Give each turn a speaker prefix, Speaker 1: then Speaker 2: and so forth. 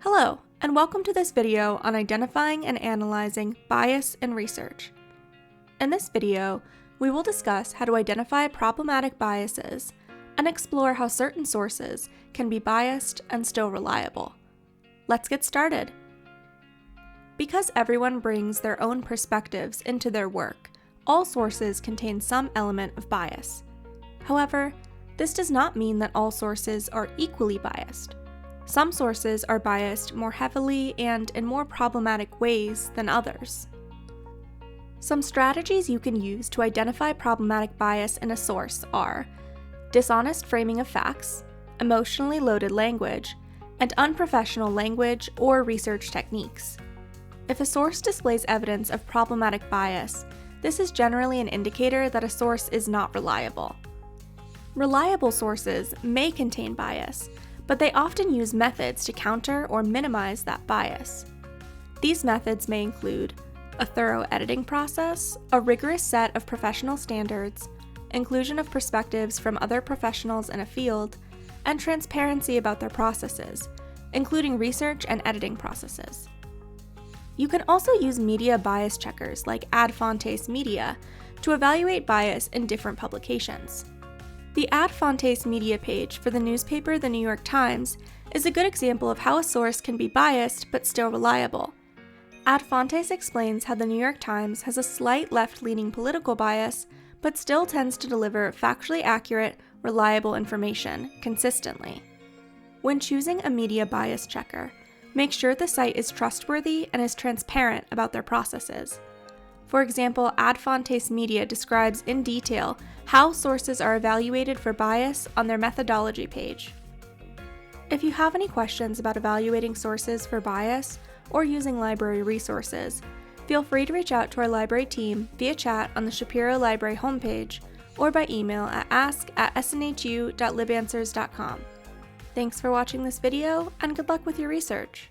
Speaker 1: Hello, and welcome to this video on identifying and analyzing bias in research. In this video, we will discuss how to identify problematic biases and explore how certain sources can be biased and still reliable. Let's get started. Because everyone brings their own perspectives into their work, all sources contain some element of bias. However, this does not mean that all sources are equally biased. Some sources are biased more heavily and in more problematic ways than others. Some strategies you can use to identify problematic bias in a source are dishonest framing of facts, emotionally loaded language, and unprofessional language or research techniques. If a source displays evidence of problematic bias, this is generally an indicator that a source is not reliable. Reliable sources may contain bias, but they often use methods to counter or minimize that bias. These methods may include a thorough editing process, a rigorous set of professional standards, inclusion of perspectives from other professionals in a field, and transparency about their processes, including research and editing processes. You can also use media bias checkers like Ad Fontes Media to evaluate bias in different publications. The Ad Fontes Media page for the newspaper The New York Times is a good example of how a source can be biased but still reliable. Ad Fontes explains how The New York Times has a slight left-leaning political bias but still tends to deliver factually accurate, reliable information consistently. When choosing a media bias checker, make sure the site is trustworthy and is transparent about their processes. For example, Ad Fontes Media describes in detail how sources are evaluated for bias on their methodology page. If you have any questions about evaluating sources for bias or using library resources, feel free to reach out to our library team via chat on the Shapiro Library homepage or by email at ask@snhu.libanswers.com. Thanks for watching this video, and good luck with your research!